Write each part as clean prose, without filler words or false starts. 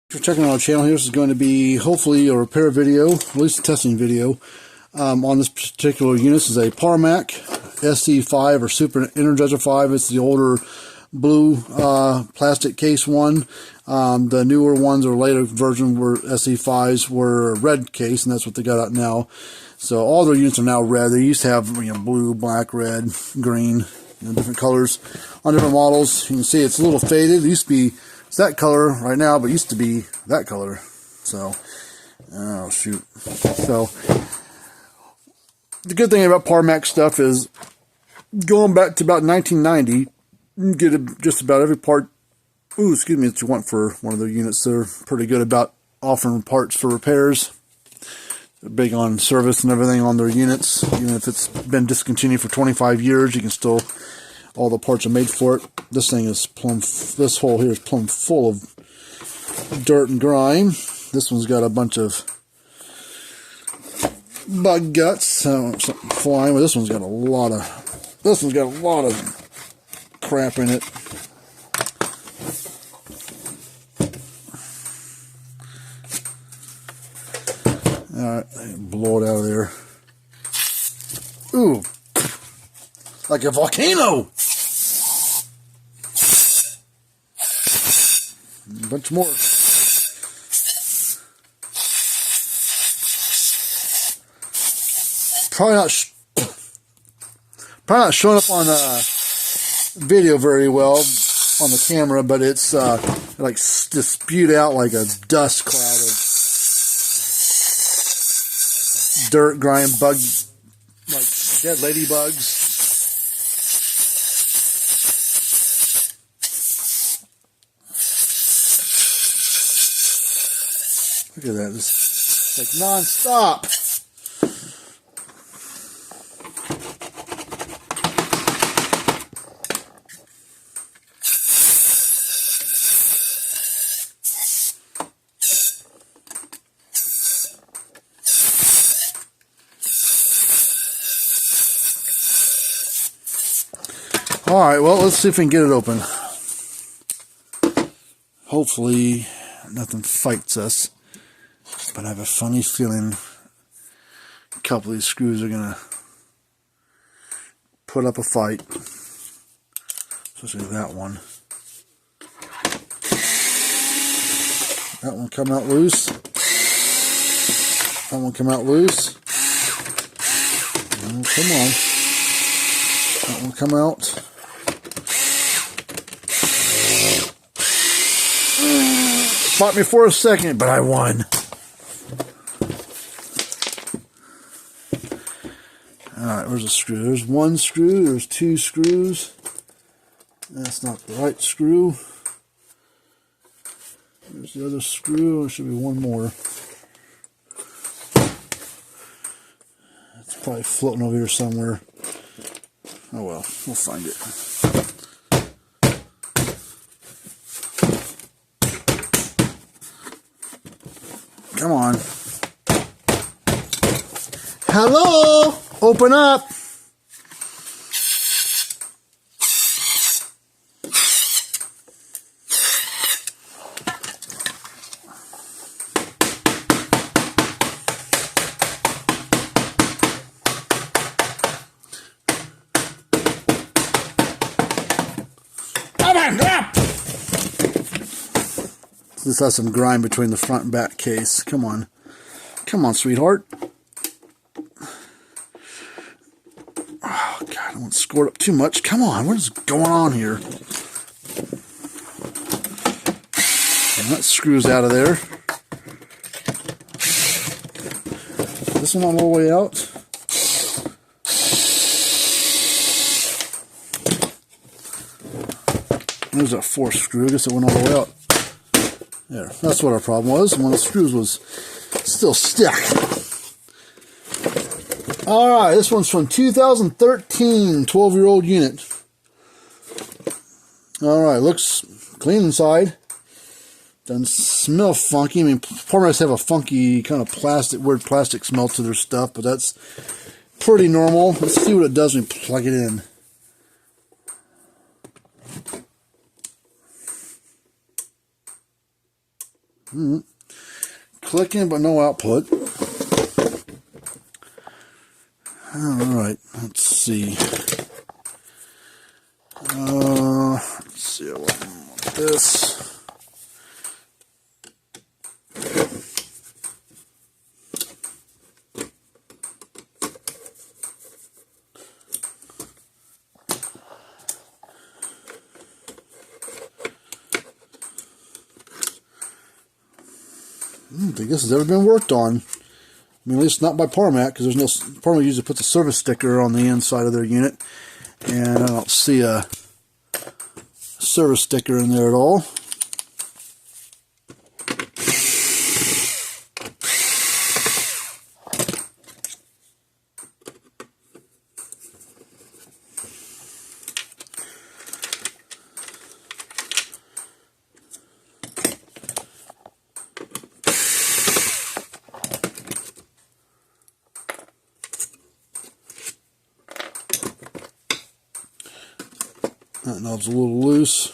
For checking out our channel here. This is going to be hopefully a repair video, at least a testing video on this particular unit. This is a Parmac SC5 or Super Energizer 5. It's the older blue plastic case one. The newer ones or later version were SC5s were red case, and that's what they got out now. So all their units are now red. They used to have blue, black, red, green, different colors on different models. You can see it's a little faded. It used to be it's that color right now, but it used to be that color. So, oh shoot. So, the good thing about Parmac stuff is, going back to about 1990, you can get just about every part, that you want for one of their units. They're pretty good about offering parts for repairs. They're big on service and everything on their units. Even if it's been discontinued for 25 years, you can still, all the parts are made for it. This thing is this hole here is plumb full of dirt and grime. This one's got a bunch of bug guts, something flying. But this one's got a lot of crap in it. Alright, blow it out of there. Ooh, like a volcano. A bunch more. Probably not showing up on video very well on the camera, but it's like just spewed out like a dust cloud of dirt, grime, bug, like dead ladybugs. Look at that, it's like non-stop. Alright, well, let's see if we can get it open. Hopefully nothing fights us. But I have a funny feeling a couple of these screws are going to put up a fight. Especially that one. That one come out loose. That one come out loose. Oh, come on. That one come out. Fought me for a second, but I won. Alright, where's the screw? There's one screw, there's two screws. That's not the right screw. There's the other screw, there should be one more. It's probably floating over here somewhere. Oh well, we'll find it. Come on. Hello! Open up! Open up! This has some grime between the front and back case. Come on. Come on, sweetheart. Oh, God, I don't want to score it up too much. Come on, what is going on here? And that screws out of there. This one all the way out. There's that fourth screw. I guess it went all the way out. There, that's what our problem was. One of the screws was still stuck. Alright, this one's from 2013, 12-year-old unit. Alright, looks clean inside. Doesn't smell funky. I mean, Parmacs have a funky kind of weird plastic smell to their stuff, but that's pretty normal. Let's see what it does when we plug it in. Clicking, but no output. Alright, let's see. Let's see what this. I don't think this has ever been worked on. I mean, at least not by Parmac, because there's no. Parmac usually puts a service sticker on the inside of their unit, and I don't see a service sticker in there at all. That knob's a little loose,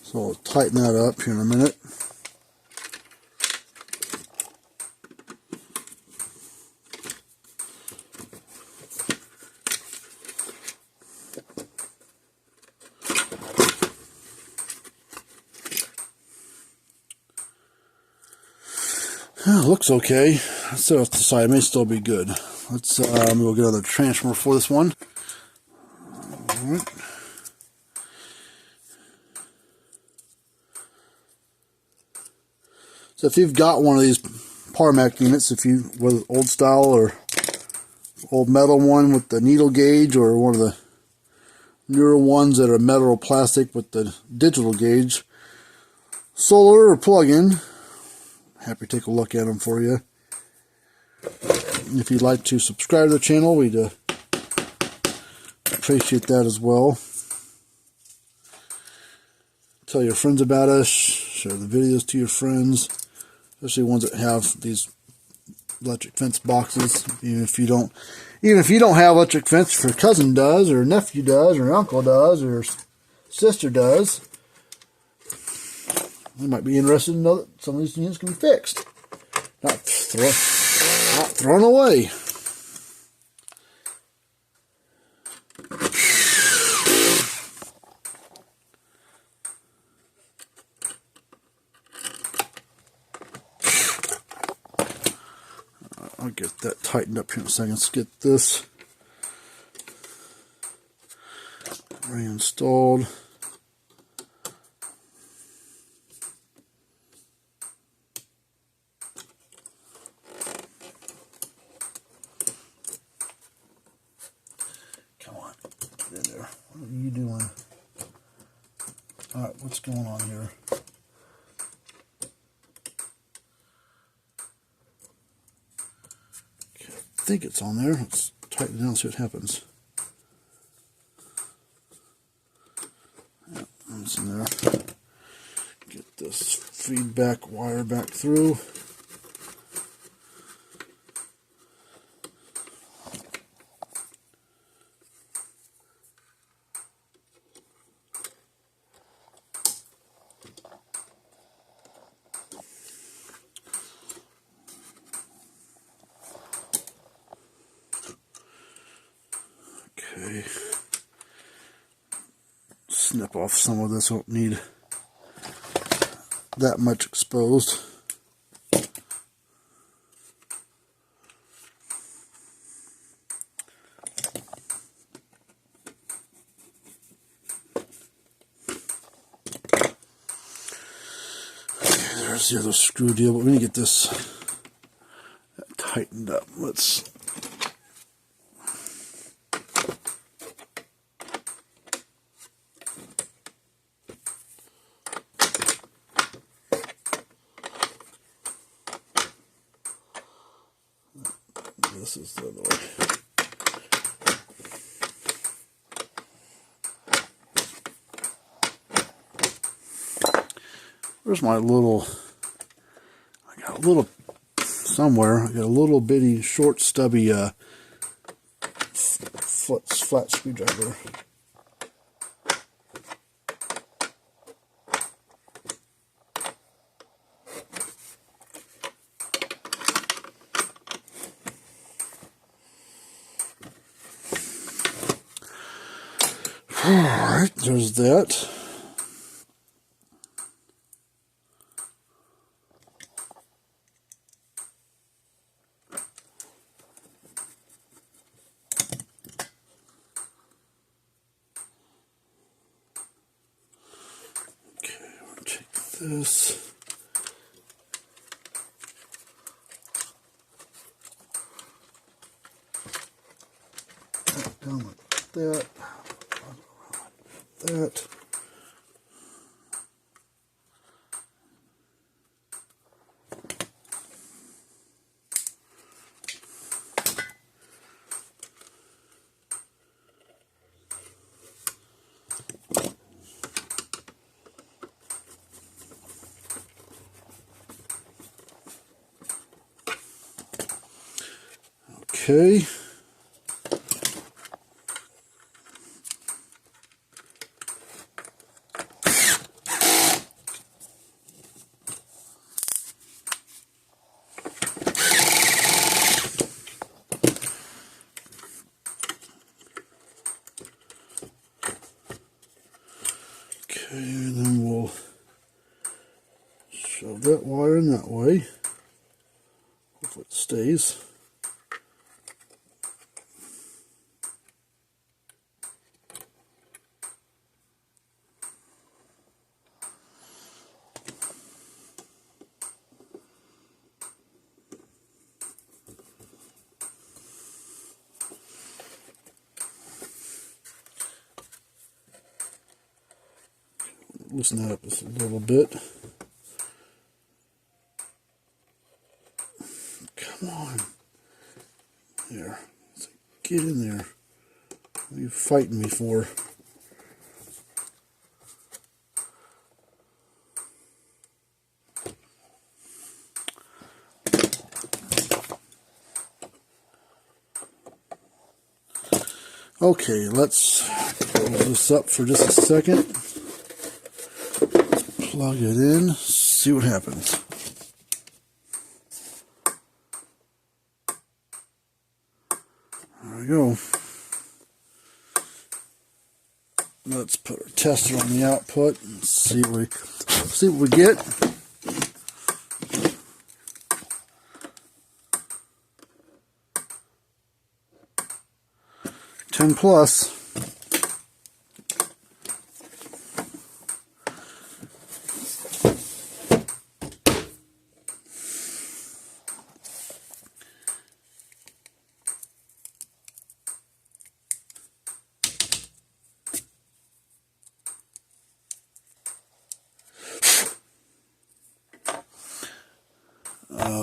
so I'll tighten that up here in a minute. Looks okay. Let's set off to the side. It may still be good. Let's we'll get another transformer for this one. All right. So if you've got one of these Parmac units, whether old style or old metal one with the needle gauge, or one of the newer ones that are metal or plastic with the digital gauge, solar or plug-in, happy to take a look at them for you. If you'd like to subscribe to the channel, we'd appreciate that as well. Tell your friends about us, share the videos to your friends, especially ones that have these electric fence boxes. Even if you don't have electric fence, if your cousin does, or nephew does, or uncle does, or sister does, they might be interested to know that some of these units can be fixed, not thrown away. I'll get that tightened up here in a second. Let's get this reinstalled. Come on, get in there. What are you doing? Alright, what's going on here? I think it's on there. Let's tighten it down and see what happens. Yep, it's in there. Get this feedback wire back through. Okay, snip off some of this. Won't need that much exposed. Okay, there's the other screw deal, but we need to get this tightened up. Let's this is the other way. Where's my little, I got a little, somewhere, I got a little bitty short stubby flat screwdriver. Alright, there's that. Okay, we'll take this. Down like that. That. Okay. Okay, then we'll shove that wire in that way. Hopefully it stays. Loosen that up just a little bit. Come on. There. Get in there. What are you fighting me for? Okay, let's close this up for just a second. Plug it in, see what happens. There we go. Let's put our tester on the output and see what we get. +10.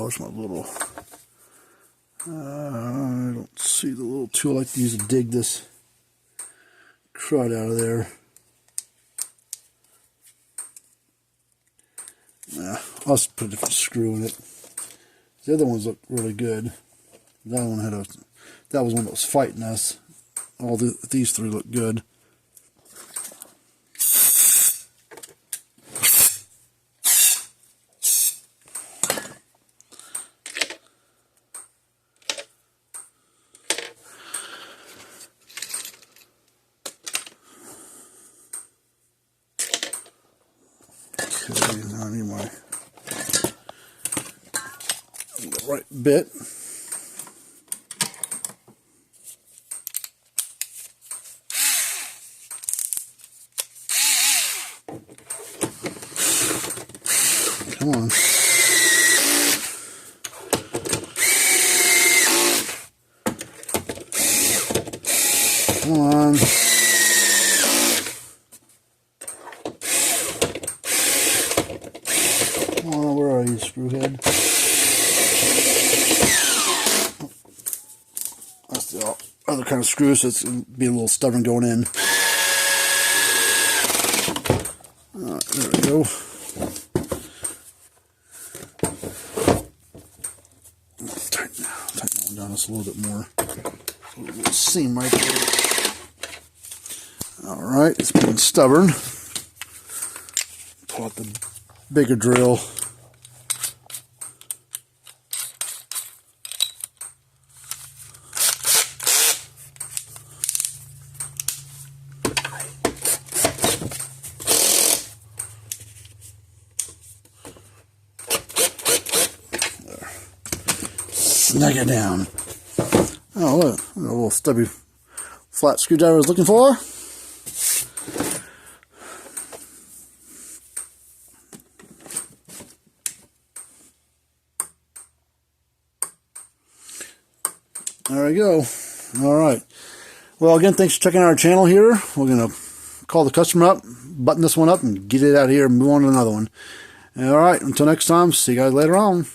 Where's my little... I don't see the little tool I like to use to dig this crud out of there. Nah, I'll just put a different screw in it. The other ones look really good. That one had that was one that was fighting us. These three look good. Okay, now I need the right bit. Come on. Come on. Oh, where are you, screwhead? That's the other kind of screw, so it's going to be a little stubborn going in. Alright, there we go. Tighten that one down just a little bit more. A little seam right there. Alright, it's being stubborn. Pull out the bigger drill. snug it down. Oh, look, a little stubby flat screwdriver I was looking for. There we go. All right. Well, again, thanks for checking out our channel here. We're going to call the customer up, button this one up, and get it out of here and move on to another one. All right. Until next time, see you guys later on.